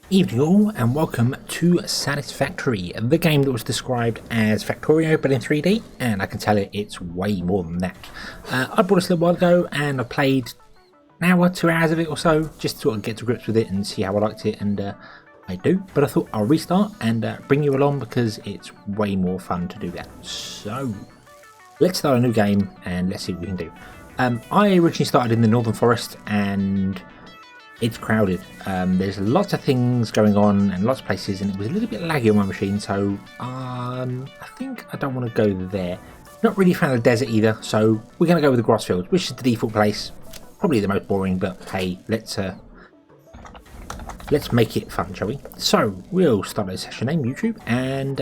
Evening all, and welcome to Satisfactory, the game that was described as Factorio but in 3D, and I can tell you it's way more than that. I bought this a little while ago and I played an hour, 2 hours of it or so, just to sort of get to grips with it and see how I liked it, and I do, but I thought I'll restart and bring you along because it's way more fun to do that. So, let's start a new game and let's see what we can do. I originally started in the Northern Forest and it's crowded. There's lots of things going on and lots of places, and it was a little bit laggy on my machine, so I think I don't want to go there. Not really a fan of the desert either, so we're going to go with the grass fields, which is the default place. Probably the most boring, but hey, let's make it fun, shall we? So we'll start a session name YouTube, and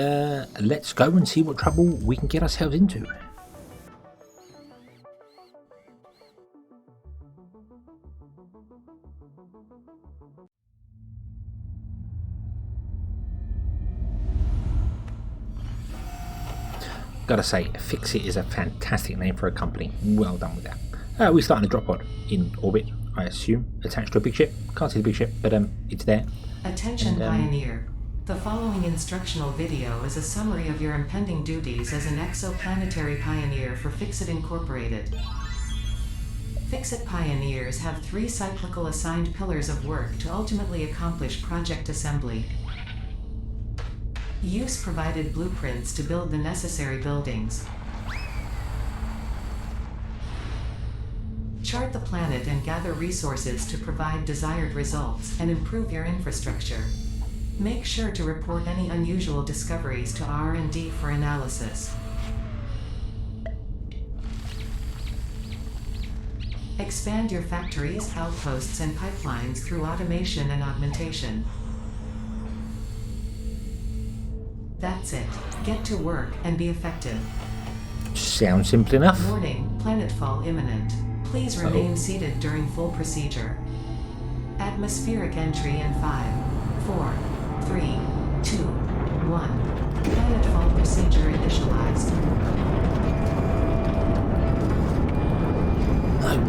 let's go and see what trouble we can get ourselves into. Gotta say, FICSIT is a fantastic name for a company. Well done with that. We start in a drop pod in orbit, I assume, attached to a big ship. Can't see the big ship, but it's there. Attention, Pioneer. The following instructional video is a summary of your impending duties as an exoplanetary pioneer for FICSIT Incorporated. FICSIT pioneers have 3 cyclical assigned pillars of work to ultimately accomplish project assembly. Use provided blueprints to build the necessary buildings. Chart the planet and gather resources to provide desired results and improve your infrastructure. Make sure to report any unusual discoveries to R&D for analysis. Expand your factories, outposts, and pipelines through automation and augmentation. That's it. Get to work and be effective. Sounds simple enough. Warning, planetfall imminent. Please remain seated during full procedure. Atmospheric entry in 5, 4, 3, 2, 1. Planetfall procedure initialized.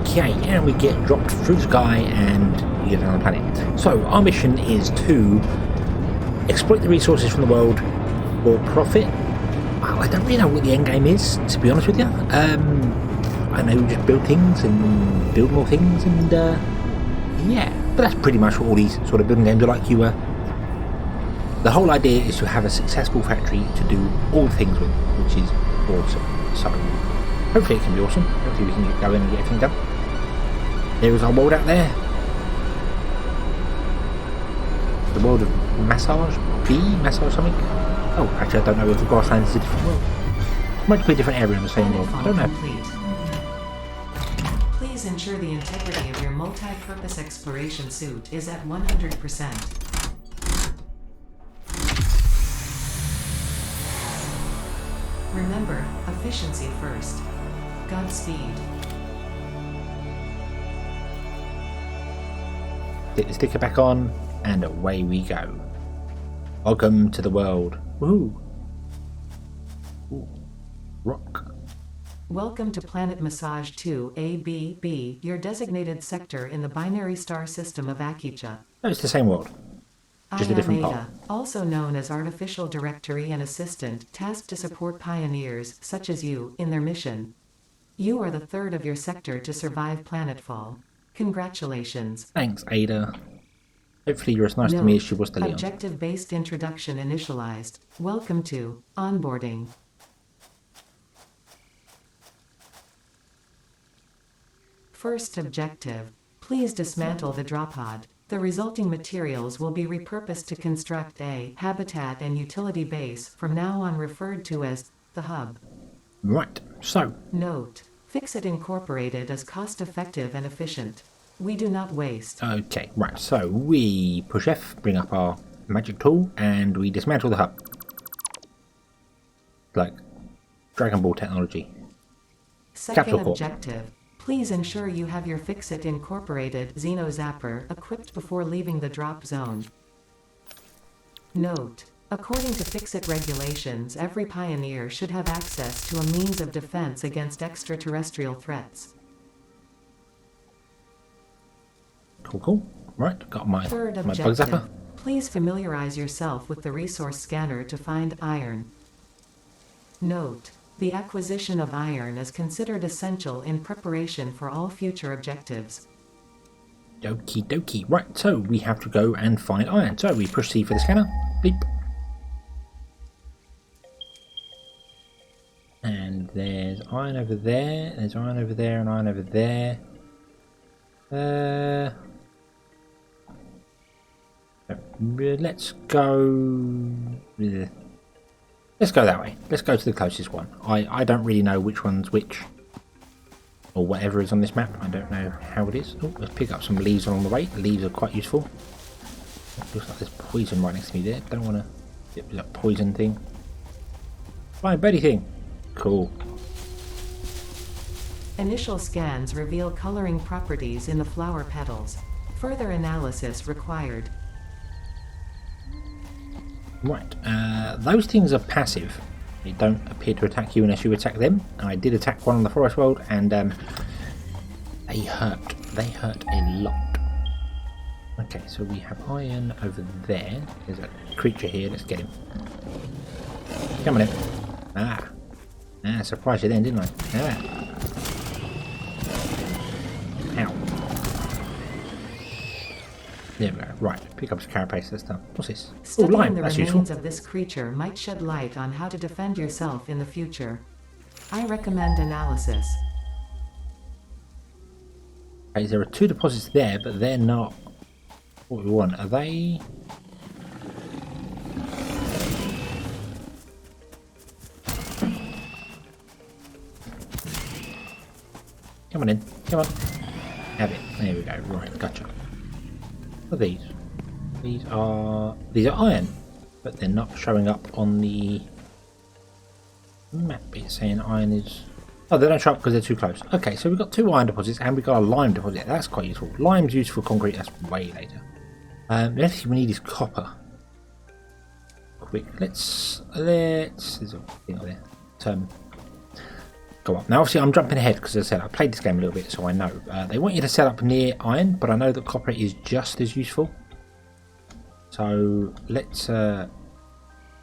Okay, and we get dropped through the sky and we get on the planet. So our mission is to exploit the resources from the world for profit. Well, I don't really know what the end game is, to be honest with you. I know you just build things and build more things, and yeah, but that's pretty much what all these sort of building games are like. The whole idea is to have a successful factory to do all things with, which is awesome. So hopefully it can be awesome. Hopefully we can get going and get everything done. There is our world out there. The world of massage something. Oh, actually I don't know if the grassland is a different world. It might be a different area in the same world. I don't know. Complete. Please ensure the integrity of your multi-purpose exploration suit is at 100%. Remember, efficiency first. Godspeed. Get the sticker back on, and away we go. Welcome to the world. Woohoo! Ooh. Rock. Welcome to Planet Massage 2 ABB, your designated sector in the binary star system of Akicha. Oh, it's the same world. Just a different part. Ada, also known as Artificial Directory and Assistant, tasked to support pioneers, such as you, in their mission. You are the 3rd of your sector to survive planetfall. Congratulations. Thanks, Ada. Hopefully you're as nice to me as she was to Leon. Objective-based introduction initialized. Welcome to onboarding. First objective. Please dismantle the drop pod. The resulting materials will be repurposed to construct a habitat and utility base, from now on referred to as the hub. Right, so. Note. FICSIT Incorporated is cost-effective and efficient. We do not waste. Okay, right, so we push F, bring up our magic tool, and we dismantle the hub. Like Dragon Ball technology. Second objective. Please ensure you have your FICSIT Incorporated Xeno Zapper equipped before leaving the drop zone. Note. According to FICSIT regulations, every pioneer should have access to a means of defense against extraterrestrial threats. Cool. Right, got my bug zapper. Please familiarize yourself with the resource scanner to find iron. Note: the acquisition of iron is considered essential in preparation for all future objectives. Okie dokie. Right, so we have to go and find iron. So we push C for the scanner. Bleep. And there's iron over there. There's iron over there and iron over there. Let's go. Let's go that way. Let's go to the closest one. I don't really know which one's which. Or whatever is on this map. I don't know how it is. Oh, let's pick up some leaves along the way. Leaves are quite useful. Looks like there's poison right next to me there. Don't want to get that poison thing. Flying birdie thing. Cool. Initial scans reveal coloring properties in the flower petals. Further analysis required. Right. Those things are passive. They don't appear to attack you unless you attack them. I did attack one on the forest world, and they hurt. They hurt a lot. Okay, so we have iron over there. There's a creature here. Let's get him. Come on in. Ah, surprised you then, didn't I? Ah. Ow. There we go. Right, pick up his carapace. That's done. What's this? Oh, Studying lime. the That's remains useful. of this creature might shed light on how to defend yourself in the future. I recommend analysis. Okay, there are two deposits there, but they're not what we want. Are they? Come on in. Come on. Have it. There we go. Right, gotcha. What are these? These are iron, but they're not showing up on the map. It's saying iron is. Oh, they don't show up because they're too close. Okay, so we've got two iron deposits and we've got a lime deposit. That's quite useful. Lime's used for concrete. That's way later. The next thing we need is copper. Quick. Let's. There's a thing over there. Go up. Now, obviously, I'm jumping ahead because, as I said, I played this game a little bit, so I know. They want you to set up near iron, but I know that copper is just as useful. So let's see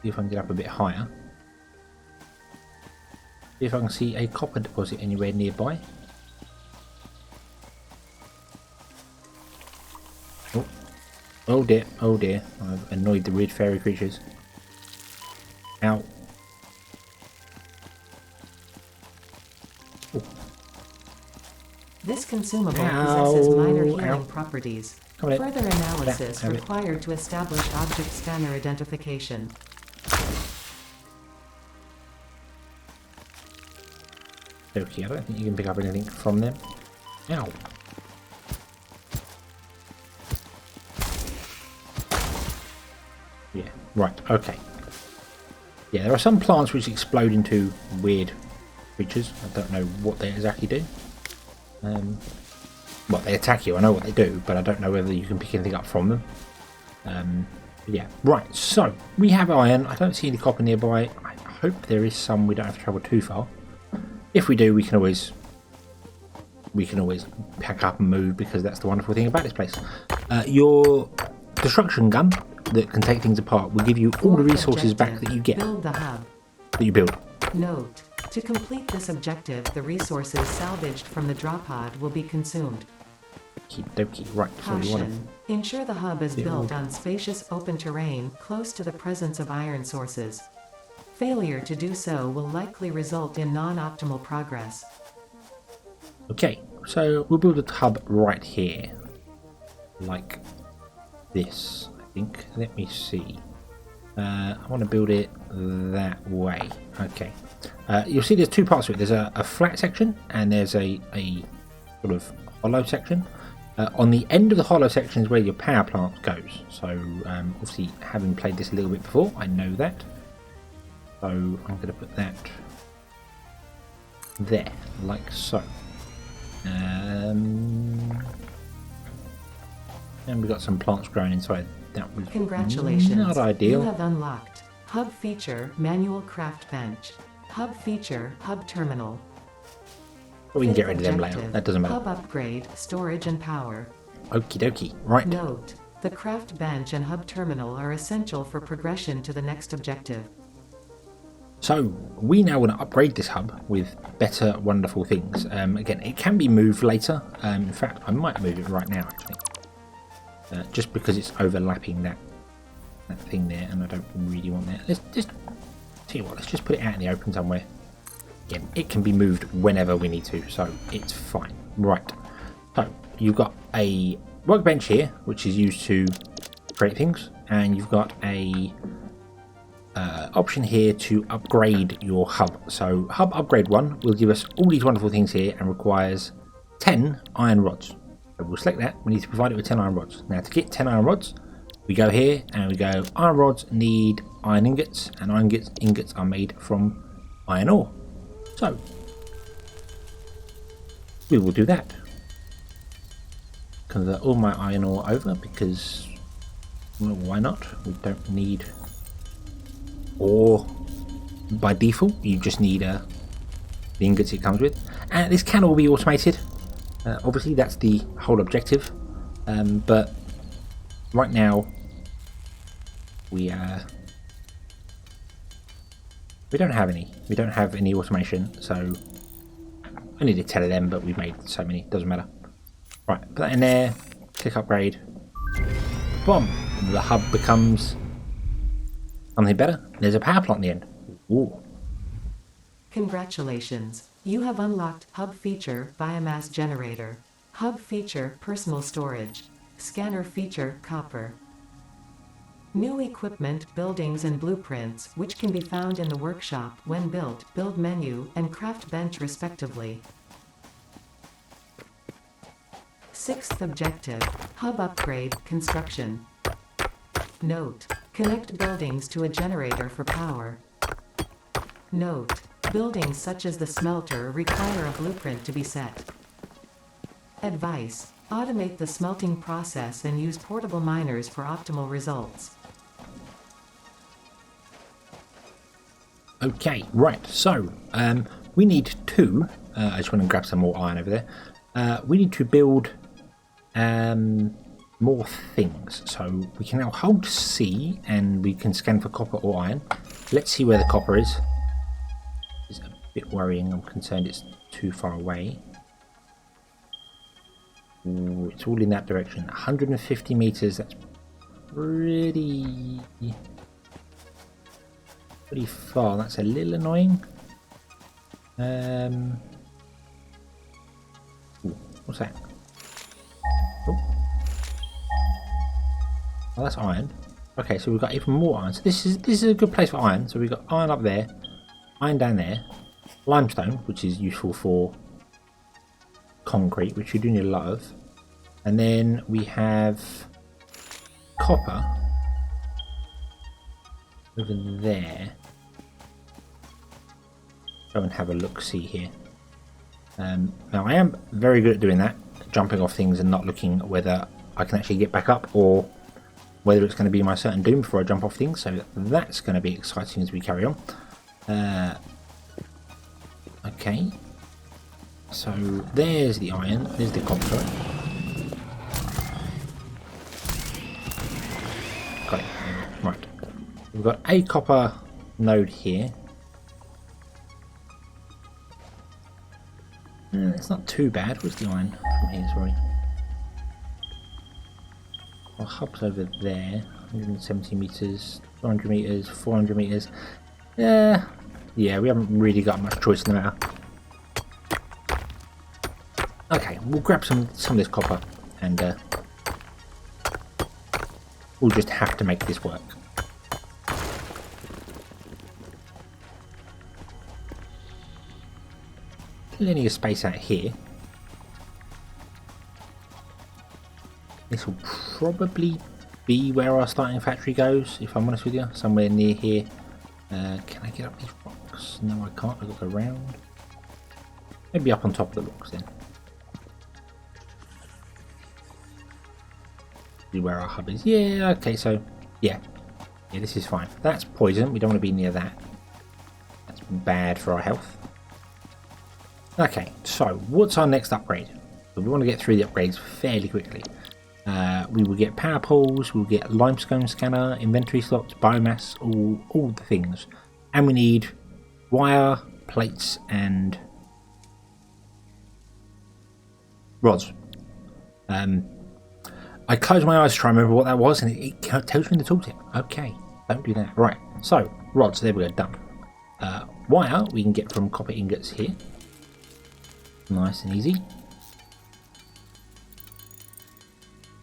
if I can get up a bit higher. See if I can see a copper deposit anywhere nearby. Oh dear, oh dear. I've annoyed the weird fairy creatures. Ow. This consumable possesses minor healing Ow. properties. Come on Further in. analysis Have it. required to establish object scanner identification. Okay, I don't think you can pick up anything from them. Ow. Yeah, right, okay. Yeah, there are some plants which explode into weird creatures. I don't know what they exactly do. Well, they attack you, I know what they do, but I don't know whether you can pick anything up from them. Yeah, right, so we have iron. I don't see any copper nearby. I hope there is some. We don't have to travel too far. If we do, we can always pack up and move, because that's the wonderful thing about this place. Your destruction gun that can take things apart will give you all the resources back that you get. Build the hub. That you build. Note: to complete this objective, the resources salvaged from the drop pod will be consumed. Okie, right, so we want Caution: ensure the hub is built on spacious open terrain close to the presence of iron sources. Failure to do so will likely result in non-optimal progress. Okay, so we'll build a hub right here. Like this, I think. Let me see. I want to build it that way. Okay. You'll see there's two parts to it. There's a flat section and there's a sort of hollow section. On the end of the hollow section is where your power plant goes. So obviously, having played this a little bit before, I know that. So I'm going to put that there, like so. And we've got some plants growing inside. That was Congratulations. not ideal. You have unlocked Hub Feature Manual Craft Bench. Hub Feature Hub Terminal. But we can get Fifth rid of them objective, later. That doesn't matter. Hub Upgrade Storage and Power. Okie dokie. Right. Note: The craft bench and hub terminal are essential for progression to the next objective. So we now want to upgrade this hub with better, wonderful things. Again, it can be moved later. In fact, I might move it right now, actually. Just because it's overlapping that thing there, and I don't really want that. Let's just tell you what. Let's just put it out in the open somewhere. Again, it can be moved whenever we need to, so it's fine. Right. So you've got a workbench here, which is used to create things, and you've got a option here to upgrade your hub. So hub upgrade 1 will give us all these wonderful things here and requires 10 iron rods. So we'll select that. We need to provide it with 10 iron rods. Now to get 10 iron rods, we go here and we go iron rods need iron ingots, and iron ingots are made from iron ore. So we will do that. Convert all my iron ore over because, well, why not? We don't need ore by default. You just need the ingots it comes with, and this can all be automated. Obviously that's the whole objective, but right now we don't have any automation, so I need to tell them, but we've made so many, doesn't matter. Right, put that in there, click upgrade, boom, the hub becomes something better. There's a power plant at the end. Ooh. Congratulations, you have unlocked Hub Feature Biomass Generator, Hub Feature Personal Storage, Scanner Feature Copper. New equipment, buildings and blueprints, which can be found in the workshop when built, build menu, and craft bench respectively. 6th objective, Hub Upgrade, Construction. Note: connect buildings to a generator for power. Note: buildings such as the smelter require a blueprint to be set. Advice: automate the smelting process and use portable miners for optimal results. Okay, right, so we need to, I just want to grab some more iron over there. We need to build more things. So we can now hold C and we can scan for copper or iron. Let's see where the copper is. It's a bit worrying. I'm concerned it's too far away. Ooh, it's all in that direction. 150 meters. That's pretty far. That's a little annoying. Ooh, what's that? Oh, that's iron. Okay, so we've got even more iron. So this is a good place for iron. So we've got iron up there, iron down there, limestone, which is useful for concrete, which you do need a lot of, and then we have copper over there. Go and have a look see here. Now I am very good at doing that, jumping off things and not looking whether I can actually get back up or whether it's going to be my certain doom before I jump off things, so that's going to be exciting as we carry on. Okay, so there's the iron, there's the copper. Got it. Right, we've got a copper node here. It's not too bad. Where's the iron from here? Sorry. Our hub's over there. 170 meters, 200 meters, 400 meters. Yeah, we haven't really got much choice in the matter. Okay, we'll grab some of this copper, and we'll just have to make this work. Plenty of space out here. This will probably be where our starting factory goes, if I'm honest with you. Somewhere near here. Can I get up these rocks? No, I can't. I've got to go around. Maybe up on top of the rocks then. See where our hub is. Yeah, okay, so yeah, this is fine. That's poison. We don't want to be near that. That's bad for our health. Okay, so what's our next upgrade? So we want to get through the upgrades fairly quickly. We will get power poles, we'll get limestone scanner, inventory slots, biomass, all the things. And we need wire, plates, and rods. I closed my eyes to try and remember what that was, and it tells me in the tooltip. Okay, don't do that. Right, so rods, there we go, done. Wire we can get from copper ingots here. Nice and easy.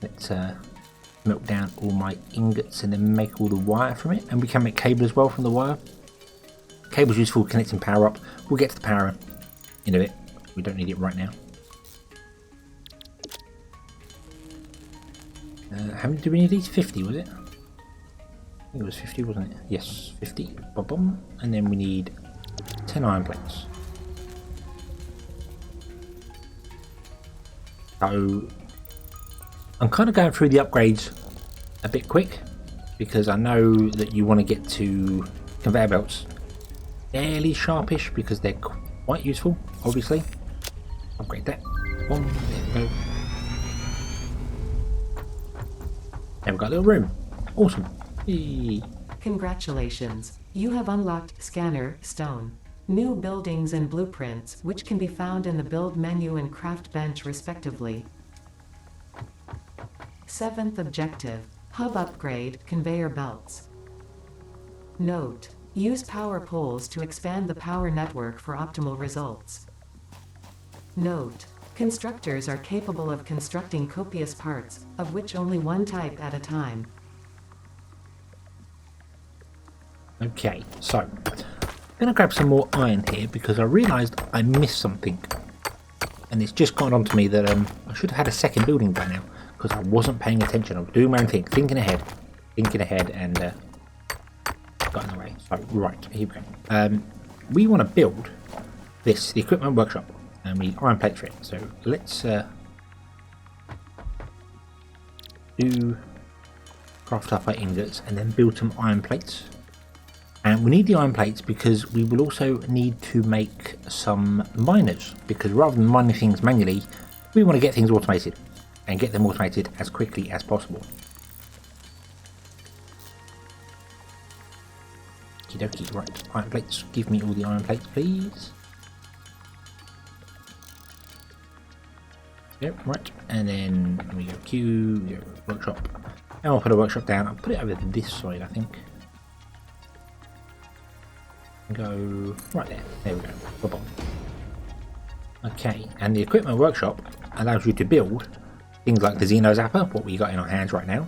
Let's melt down all my ingots and then make all the wire from it. And we can make cable as well from the wire. Cable's useful for connecting power up. We'll get to the power in a bit. We don't need it right now. How many do we need these? 50, was it? I think it was 50, wasn't it? Yes, 50. Boom. And then we need 10 iron plates. So I'm kind of going through the upgrades a bit quick because I know that you want to get to conveyor belts fairly sharpish because they're quite useful, obviously. Upgrade that. Boom, there we go. And we've got a little room. Awesome. Yay. Congratulations. You have unlocked Scanner Stone. New buildings and blueprints, which can be found in the build menu and craft bench respectively. 7th objective, hub upgrade, conveyor belts. Note, use power poles to expand the power network for optimal results. Note, constructors are capable of constructing copious parts, of which only one type at a time. Okay, so I'm going to grab some more iron here because I realised I missed something. And it's just gone on to me that I should have had a second building by now because I wasn't paying attention. I was doing my own thing, thinking ahead, and got in the way. So, right, here we go. We want to build this, the equipment workshop, and we need iron plates for it. So let's do craft up our ingots and then build some iron plates. And we need the iron plates because we will also need to make some miners, because rather than mining things manually, we want to get things automated and get them automated as quickly as possible. Okie dokie, right, iron plates, give me all the iron plates please. Yep, right, and then we go Q, workshop, and I'll put a workshop down. I'll put it over this side I think. Go right there we go. Boom. Okay, and the equipment workshop allows you to build things like the Xeno Zapper, what we got in our hands right now,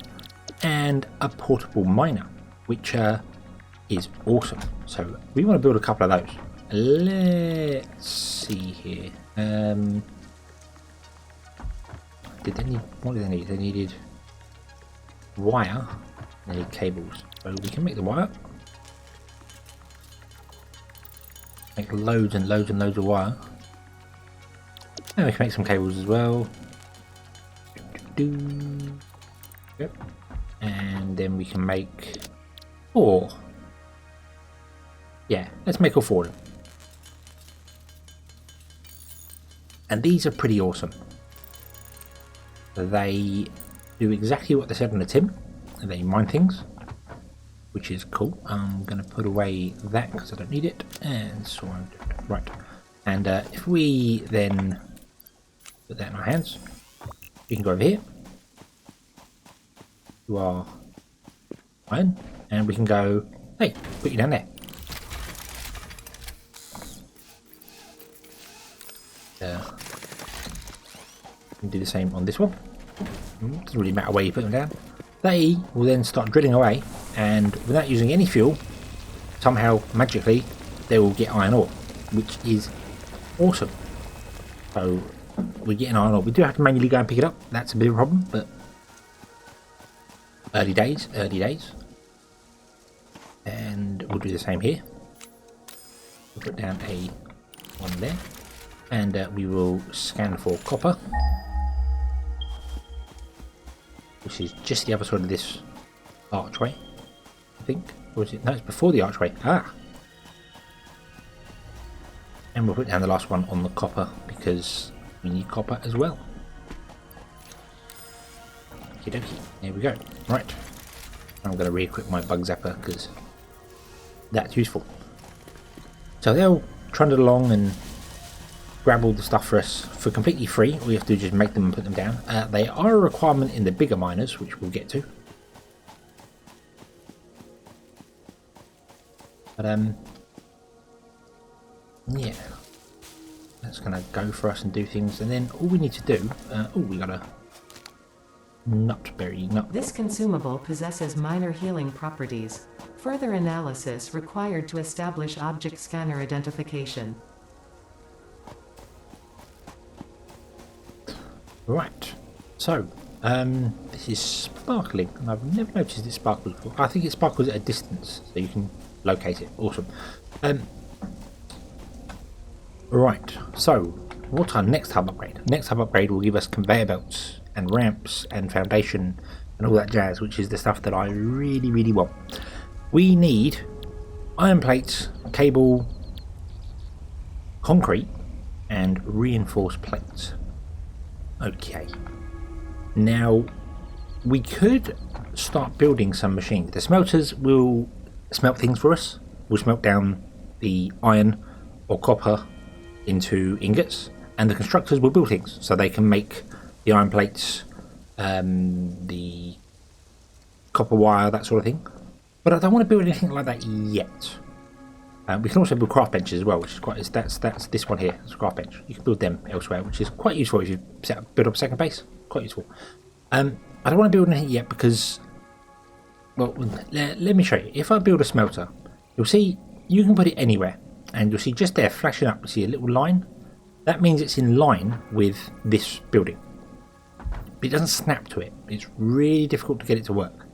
and a portable miner, which is awesome. So we want to build a couple of those. Let's see here. Did they need, what did they need? They needed wire, they need cables. So we can make the wire. Make loads and loads and loads of wire. And we can make some cables as well. Yep. And then we can make 4. Yeah, let's make all 4 of them. And these are pretty awesome. They do exactly what they said on the tin. They mine things, which is cool. I'm going to put away that because I don't need it. And so on. Right. And if we then put that in our hands, we can go over here to our iron, and we can go, hey, put you down there. We can do the same on this one. Doesn't really matter where you put them down. They will then start drilling away, and without using any fuel, somehow magically they will get iron ore, which is awesome. So we're getting iron ore. We do have to manually go and pick it up. That's a bit of a problem, but early days. And we'll do the same here. We'll put down a one there, and we will scan for copper, which is just the other side of this archway, I think. Or is it? No, it's before the archway. And we'll put down the last one on the copper because we need copper as well. Okie dokie. There we go. Right. I'm going to re-equip my bug zapper because that's useful. So they'll trundle along and grab all the stuff for us for completely free. All you have to do is just make them and put them down. They are a requirement in the bigger miners, which we'll get to. But yeah, that's going to go for us and do things. And then all we need to do, we got a nutberry nut. This consumable possesses minor healing properties. Further analysis required to establish object scanner identification. Right, so this is sparkling, and I've never noticed it sparkles before. I think it sparkles at a distance, so you can locate it. Awesome. Right, so what's our next hub upgrade? Next hub upgrade will give us conveyor belts and ramps and foundation and all that jazz, which is the stuff that I really, really want. We need iron plates, cable, concrete, and reinforced plates. Okay, now we could start building some machines. The smelters will smelt things for us. We'll smelt down the iron or copper into ingots, and the constructors will build things so they can make the iron plates, the copper wire, that sort of thing. But I don't want to build anything like that yet. We can also build craft benches as well, which is quite. That's this one here. It's a craft bench. You can build them elsewhere, which is quite useful if you build up a second base. Quite useful. I don't want to build anything yet because, well, let me show you. If I build a smelter, you'll see you can put it anywhere, and you'll see just there flashing up. You see a little line. That means it's in line with this building. But it doesn't snap to it. It's really difficult to get it to work.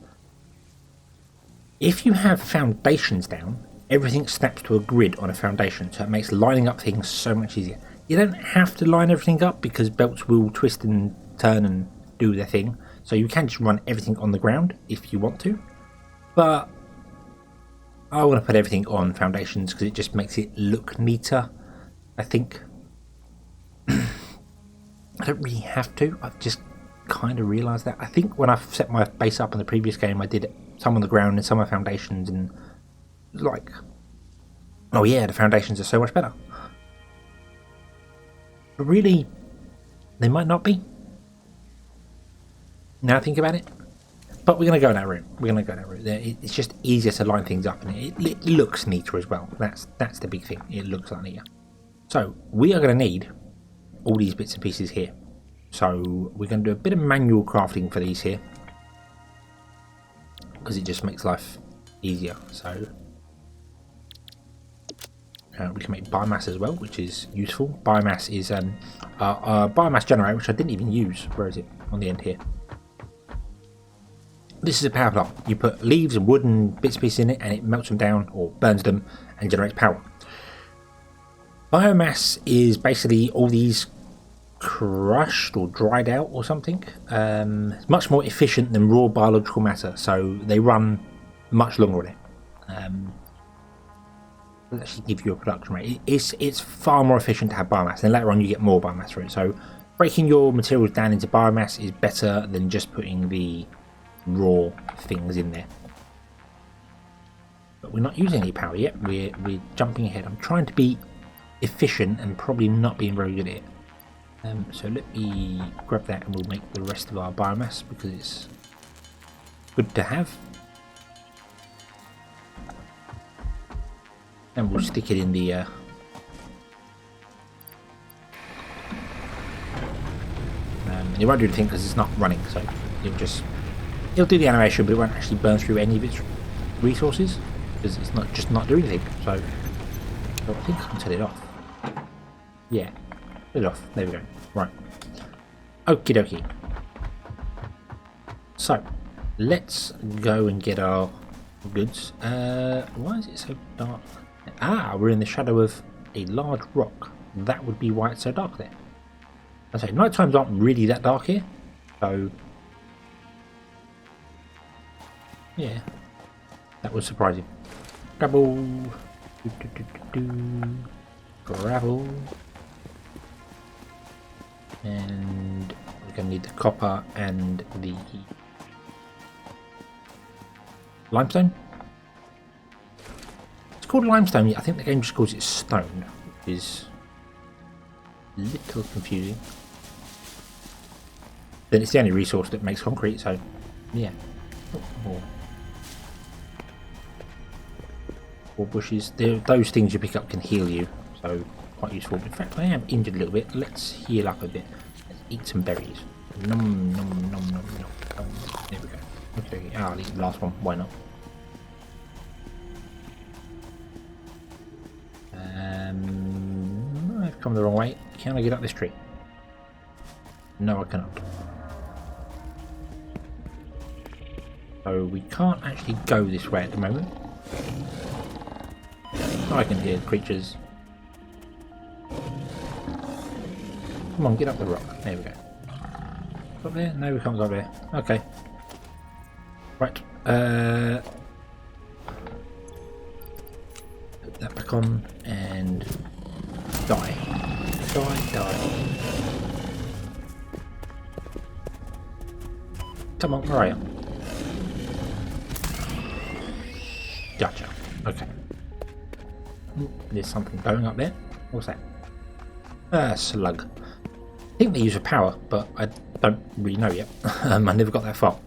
If you have foundations down, everything snaps to a grid on a foundation, so it makes lining up things so much easier. You don't have to line everything up because belts will twist and turn and do their thing, so you can just run everything on the ground if you want to. But I want to put everything on foundations because it just makes it look neater, I think. I don't really have to. I've just kind of realised that. I think when I set my base up in the previous game, I did some on the ground and some on foundations, and like, oh yeah, the foundations are so much better. But really, they might not be. Now I think about it. But we're going to go that route. We're going to go that route. It's just easier to line things up, and it looks neater as well. That's the big thing. It looks like neater. So we are going to need all these bits and pieces here. So we're going to do a bit of manual crafting for these here, because it just makes life easier. So we can make biomass as well, which is useful. Biomass is a biomass generator, which I didn't even use. Where is it? On the end here. This is a power plant. You put leaves and wood and bits and pieces in it, and it melts them down or burns them and generates power. Biomass is basically all these crushed or dried out or something. It's much more efficient than raw biological matter, so they run much longer on it. It'll actually give you a production rate. It's far more efficient to have biomass, and later on you get more biomass for it. So breaking your materials down into biomass is better than just putting the raw things in there. But we're not using any power yet. We're jumping ahead. I'm trying to be efficient and probably not being very good at it. So let me grab that and we'll make the rest of our biomass because it's good to have. And we'll stick it in the it won't do anything because it's not running, so it'll do the animation, but it won't actually burn through any of its resources because it's not doing anything. So I think I can turn it off. Yeah, turn it off. There we go. Right. Okie dokie. So let's go and get our goods. Why is it so dark? We're in the shadow of a large rock. That would be why it's so dark there. I say night times aren't really that dark here, so yeah, that was surprising. Gravel, gravel, and we're gonna need the copper and the Limestone? It's called limestone, I think the game just calls it stone, which is a little confusing. Then it's the only resource that makes concrete, so yeah. Oh. Or bushes. Those things you pick up can heal you, so quite useful. In fact, I am injured a little bit. Let's heal up a bit. Let's eat some berries. Nom nom nom nom nom. There we go. Okay, I'll eat the last one. Why not? I've come the wrong way. Can I get up this tree? No, I cannot. So we can't actually go this way at the moment. I can hear creatures. Come on, get up the rock. There we go. Up there? No, we can't go up there. Okay. Right. Put that back on and die. Die. Come on, where are you? Gotcha. Okay. There's something going up there. What's that? Slug. I think they use a power, but I don't really know yet. I never got that far.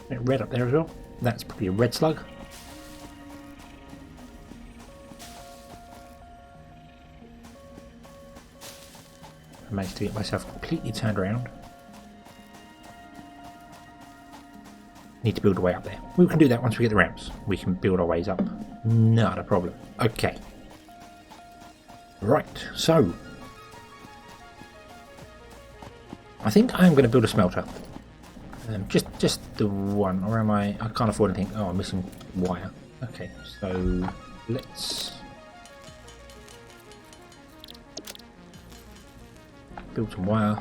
Red up there as well. That's probably a red slug. I managed to get myself completely turned around. Need to build a way up there. We can do that once we get the ramps. We can build our ways up. Not a problem. Okay. Right, so I think I'm going to build a smelter. Just the one, or am I can't afford anything. Oh, I'm missing wire. Okay, so let's build some wire,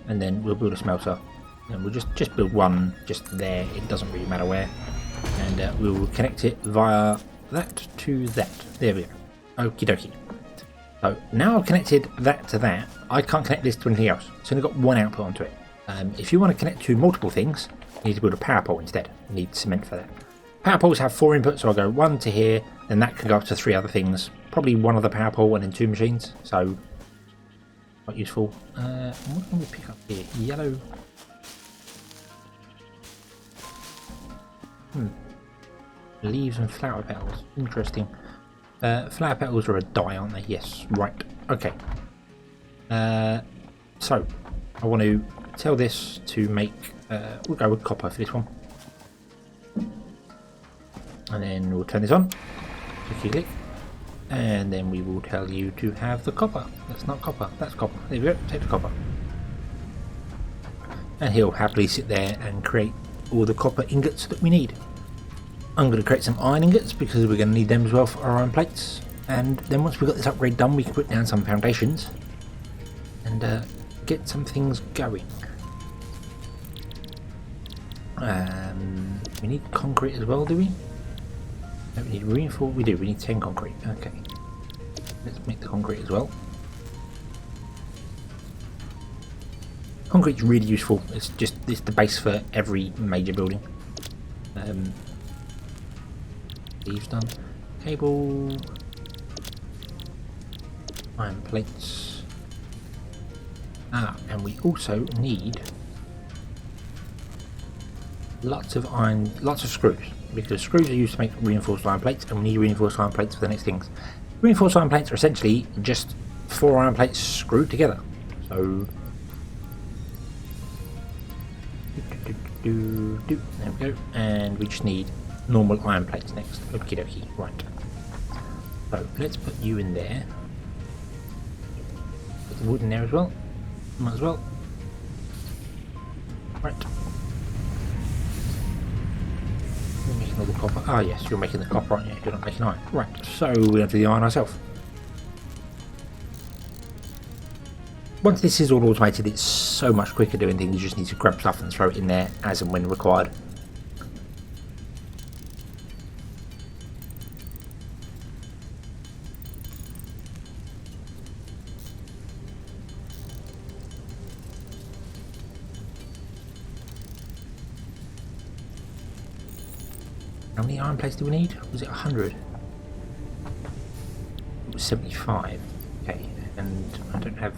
and then we'll build a smelter. And we'll just build one just there, it doesn't really matter where, and we will connect it via that to that. There we go. Okie dokie. So now I've connected that to that, I can't connect this to anything else. It's only got one output onto it. If you want to connect to multiple things, you need to build a power pole instead. You need cement for that. Power poles have 4 inputs, so I'll go 1 to here, then that can go up to 3 other things. Probably one other power pole and then 2 machines, so quite useful. What can we pick up here? Yellow. Leaves and flower petals. Interesting. Flower petals are a dye, aren't they? Yes. Right. Okay. So I want to tell this to make. We'll go with copper for this one, and then we'll turn this on. Click, and then we will tell you to have the copper. That's not copper. That's copper. There we go. Take the copper, and he'll happily sit there and create all the copper ingots that we need. I'm going to create some iron ingots because we're going to need them as well for our iron plates. And then once we've got this upgrade done, we can put down some foundations and get some things going. We need concrete as well, do we? No, we need reinforced. We do. We need 10 concrete. Okay. Let's make the concrete as well. Concrete's really useful. It's the base for every major building. Leaves done. Cable. Iron plates. And we also need lots of screws, because screws are used to make reinforced iron plates, and we need reinforced iron plates for the next things. Reinforced iron plates are essentially just 4 iron plates screwed together. So there we go, and we just need normal iron plates next. Okie dokie. Right. So let's put you in there. Put the wood in there as well. Might as well. Right. You're making all the copper. Ah, yes, you're making the copper, aren't you? You're not making iron. Right. So we're going to do the iron ourselves. Once this is all automated, it's so much quicker doing things. You just need to grab stuff and throw it in there as and when required. How many iron plates do we need? Was it 100? It was 75. Okay, and I don't have...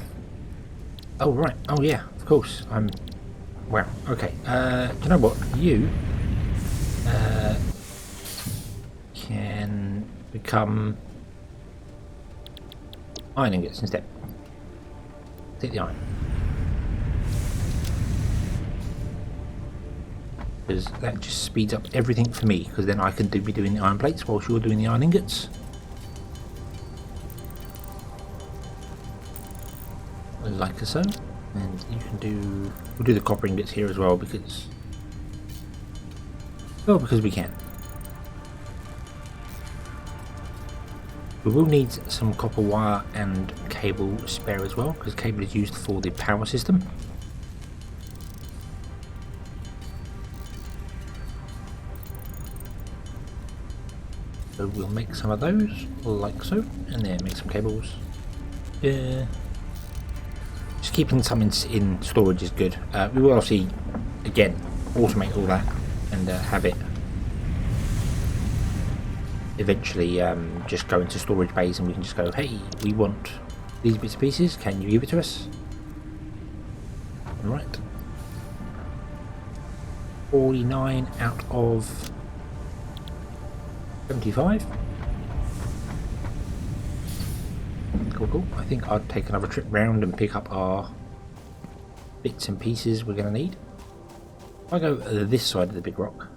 Oh, right. Oh, yeah, of course. I'm... Wow, okay. Do you know what? You... can become... iron ingots instead. Take the iron. Because that just speeds up everything for me, because then I can be doing the iron plates whilst you're doing the iron ingots. Like so. And you can do... we'll do the copper ingots here as well, because... well, because we can. We will need some copper wire and cable spare as well, because cable is used for the power system. So we'll make some of those, like so, and then make some cables. Just keeping some in storage is good. We will obviously, again, automate all that and have it eventually just go into storage bays, and we can just go, hey, we want these bits and pieces, can you give it to us? Right. 49 out of 75. Cool, cool. I think I'd take another trip round and pick up our bits and pieces we're going to need. If I go this side of the big rock.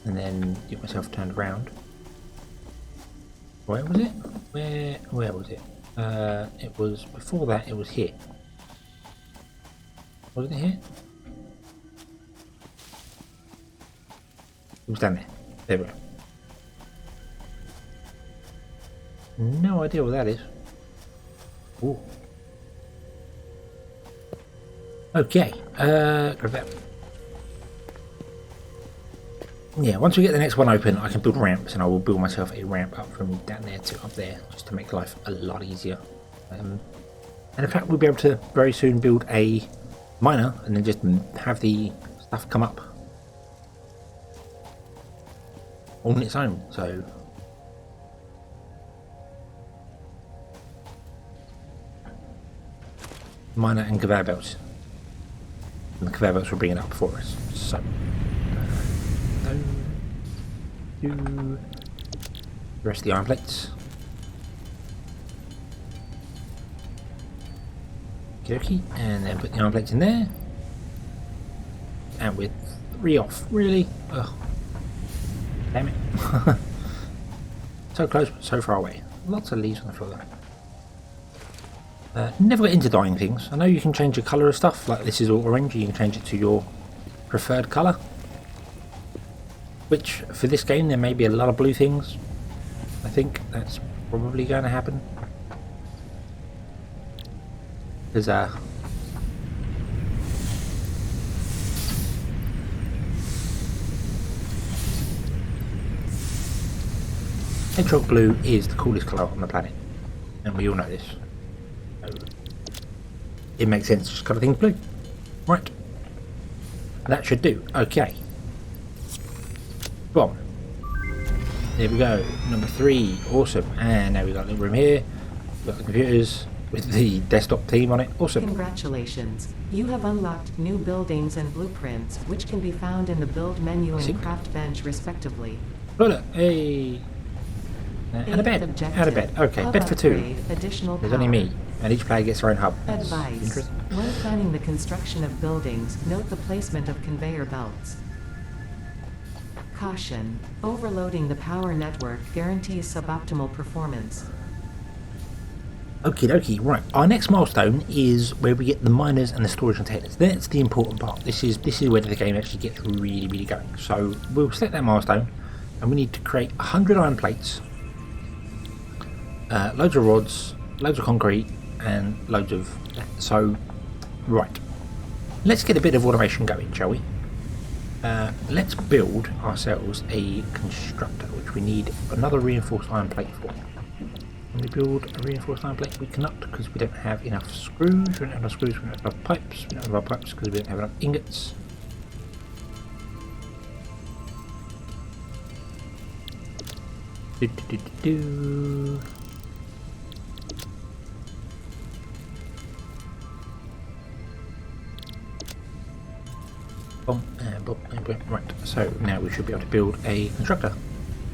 And then get myself turned around. Where was it? Where was it? It was before that. It was here. Wasn't it here? It was down there. There we go. No idea what that is. Ooh. Okay. Grab that. Yeah, once we get the next one open, I can build ramps, and I will build myself a ramp up from down there to up there, just to make life a lot easier. And in fact, we'll be able to very soon build a miner, and then just have the stuff come up on its own. So miner and conveyor belts, and the conveyor belts will bring it up for us. So do the rest of the iron plates. Okay, and then put the iron plates in there. And with 3 off, really? Ugh. Damn it. So close, but so far away. Lots of leaves on the floor there. Never get into dyeing things. I know you can change the colour of stuff, like this is all orange, you can change it to your preferred colour. Which, for this game, there may be a lot of blue things. I think that's probably going to happen. Because, hedgehog blue is the coolest colour on the planet. And we all know this. So it makes sense to just colour things blue. Right. That should do. Okay. Boom. There we go. Number 3. Awesome. And now we've got a little room here. We've got the computers with the desktop team on it. Awesome. Congratulations. You have unlocked new buildings and blueprints, which can be found in the build menu and craft bench respectively. Oh, look. Hey. And a bed. And a bed. Okay. Bed for 2. There's only me. And each player gets their own hub. That's advice. When planning the construction of buildings, note the placement of conveyor belts. Caution. Overloading the power network guarantees suboptimal performance. Okie dokie, right. Our next milestone is where we get the miners and the storage containers. That's the important part. This is where the game actually gets really, really going. So we'll set that milestone, and we need to create 100 iron plates, loads of rods, loads of concrete, and loads of that. So, right. Let's get a bit of automation going, shall we? Let's build ourselves a constructor, which we need another reinforced iron plate for. Can we build a reinforced iron plate? We cannot because we don't have enough screws. We don't have enough screws, we don't have enough pipes. We don't have enough pipes because we don't have enough ingots. Boom, and boom, and boom. Right, so now we should be able to build a constructor.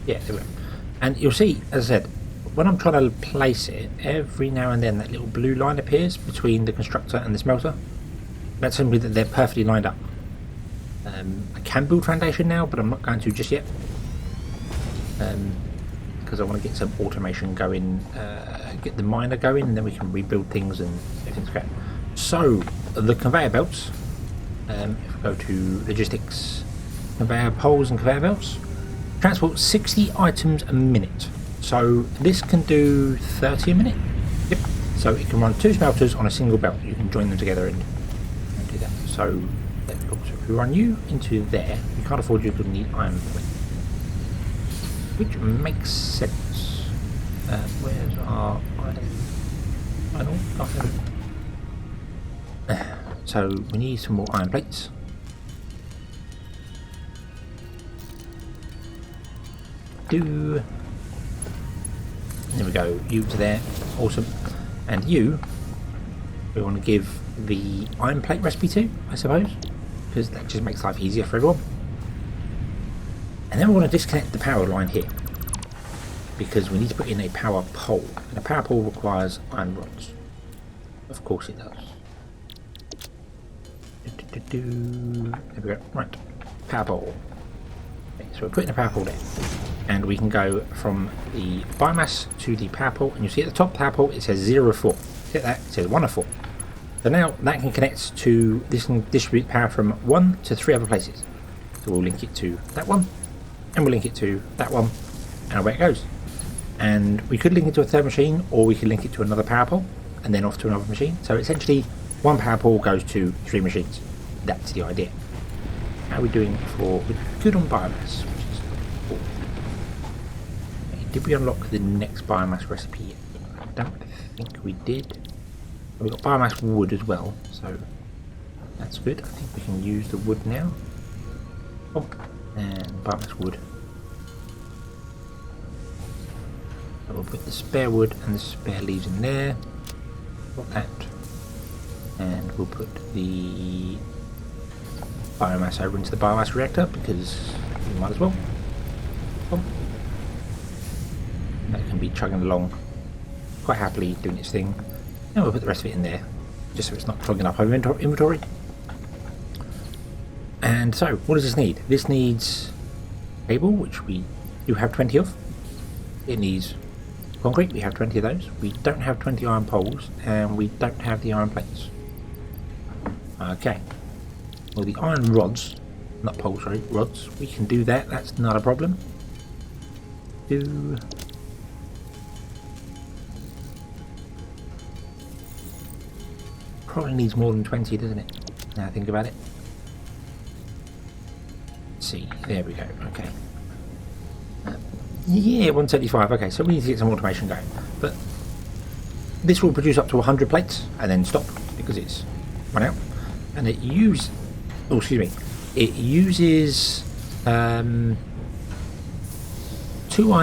Yeah, there we go. And you'll see, as I said, when I'm trying to place it, every now and then that little blue line appears between the constructor and the smelter. That's simply that they're perfectly lined up. I can build foundation now, but I'm not going to just yet. Because I want to get some automation going, get the miner going, and then we can rebuild things and everything's great. So, the conveyor belts, if we go to logistics, conveyor poles and conveyor belts, transport 60 items a minute. So this can do 30 a minute. Yep. So it can run 2 smelters on a single belt. You can join them together and do that. So if we run you into there, we can't afford you to need iron plate, which makes sense. Where's our iron? So we need some more iron plates. There we go, you to there, awesome. And you, we want to give the iron plate recipe to, I suppose, because that just makes life easier for everyone. And then we want to disconnect the power line here, because we need to put in a power pole, and a power pole requires iron rods. Of course it does. There we go, right, power pole. Okay, so we're putting a power pole there. And we can go from the biomass to the power pole, and you see at the top power pole it says 0 of 4. Hit that, it says 1 of 4. So now that can connect to, this can distribute power from 1 to 3 other places. So we'll link it to that one, and we'll link it to that one, and away it goes. And we could link it to a third machine, or we could link it to another power pole, and then off to another machine. So essentially, one power pole goes to 3 machines. That's the idea. How are we doing for, we're good on biomass, which is cool. Did we unlock the next biomass recipe yet? I don't think we did. We've got biomass wood as well, so that's good. I think we can use the wood now. Oh, and biomass wood. So we'll put the spare wood and the spare leaves in there. Got that. And we'll put the biomass over into the biomass reactor because we might as well. Oh. That can be chugging along quite happily, doing its thing. And we'll put the rest of it in there, just so it's not clogging up our inventory. And so, what does this need? This needs cable, which we do have 20 of. It needs concrete, we have 20 of those. We don't have 20 iron poles, and we don't have the iron plates. Okay. Well, the iron rods, not poles, sorry, rods, we can do that, that's not a problem. Probably needs more than 20, doesn't it? Now I think about it. Let's see, there we go, okay. Yeah, 175, okay, so we need to get some automation going. But this will produce up to 100 plates and then stop because it's run out. And it uses, oh excuse me, it uses 2 iron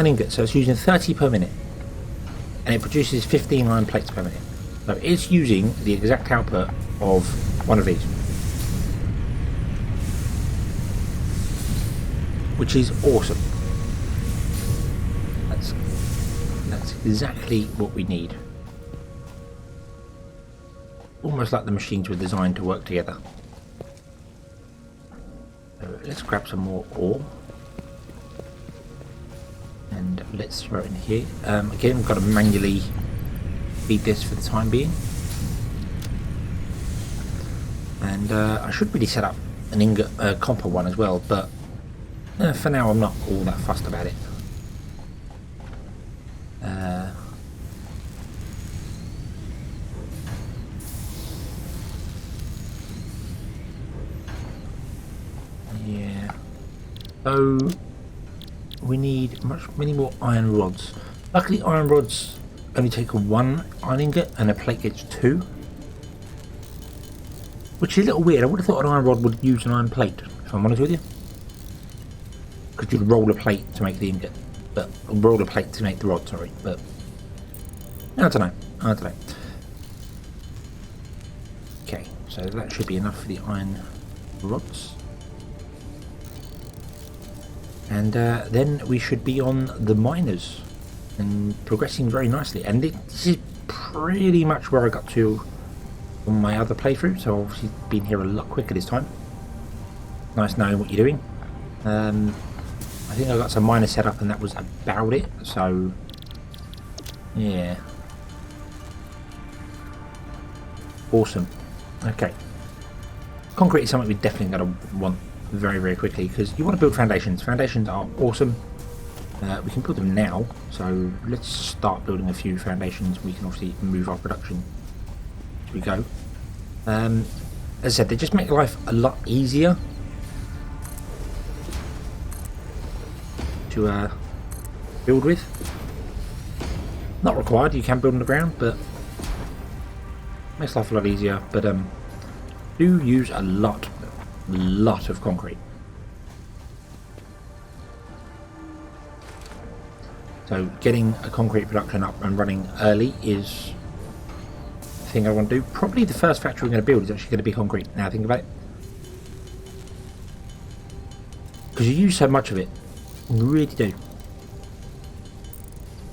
ingots, so it's using 30 per minute. And it produces 15 iron plates per minute. So it's using the exact output of one of these, which is awesome. That's exactly what we need. Almost like the machines were designed to work together. So let's grab some more ore. And let's throw it in here. Again, we've got to manually feed this for the time being. And I should really set up an ingot copper one as well, but for now I'm not all that fussed about it. Yeah. So we need many more iron rods. Luckily, iron rods only take 1 iron ingot and a plate gets 2. Which is a little weird. I would have thought an iron rod would use an iron plate, if I'm honest with you. Because you'd roll a plate to make the ingot. But roll a plate to make the rod, sorry. But I don't know. Okay, so that should be enough for the iron rods. And then we should be on the miners and progressing very nicely. And this is pretty much where I got to on my other playthrough, so obviously been here a lot quicker this time. Nice knowing what you're doing. I think I got some miners set up and that was about it, so yeah. Awesome. Okay. Concrete is something we're definitely going to want very, very quickly, because you want to build foundations. Foundations are awesome. We can build them now, so let's start building a few foundations. We can obviously move our production as we go. As I said, they just make life a lot easier to build with. Not required, you can build on the ground, but makes life a lot easier. But do use a lot of concrete. So getting a concrete production up and running early is the thing I want to do. Probably the first factory I'm going to build is actually going to be concrete, now I think about it. Because you use so much of it, you really do.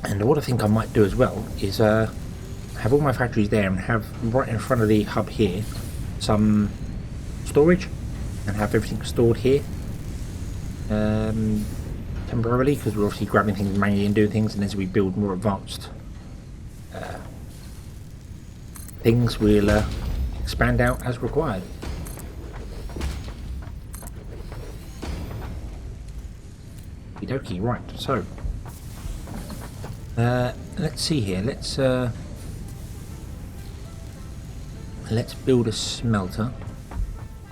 And what I think I might do as well is have all my factories there and have right in front of the hub here some storage and have everything stored here temporarily, because we're obviously grabbing things manually and doing things, and as we build more advanced things we'll expand out as required. Okey-dokey, right, so let's see here, let's build a smelter.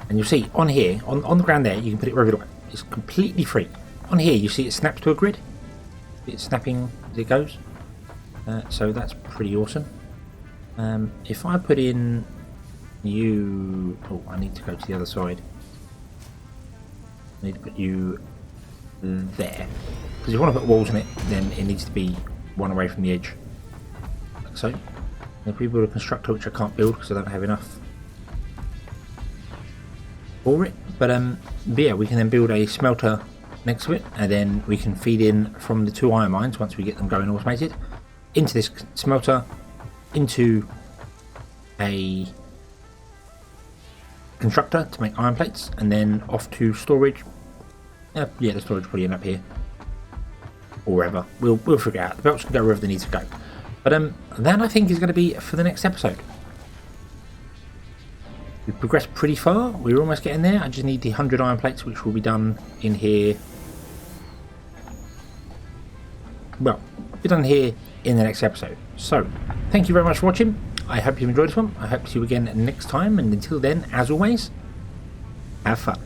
And you'll see on here, on the ground there, you can put it wherever you like. It's completely free. On here, you see it snaps to a grid. It's snapping as it goes. So that's pretty awesome. If I put in you... Oh, I need to go to the other side. I need to put you there. Because if you want to put walls on it, then it needs to be one away from the edge. Like so. If we build a constructor, which I can't build because I don't have enough for it, but yeah, we can then build a smelter next to it, and then we can feed in from the 2 iron mines once we get them going automated into this smelter, into a constructor to make iron plates, and then off to storage. Yeah, the storage will probably end up here or wherever. We'll figure it out. The belts can go wherever they need to go. But that I think is going to be for the next episode. We've progressed pretty far. We're almost getting there. I just need the 100 iron plates, which will be done in here. Well, be done here in the next episode. So, thank you very much for watching. I hope you enjoyed this one. I hope to see you again next time. And until then, as always, have fun.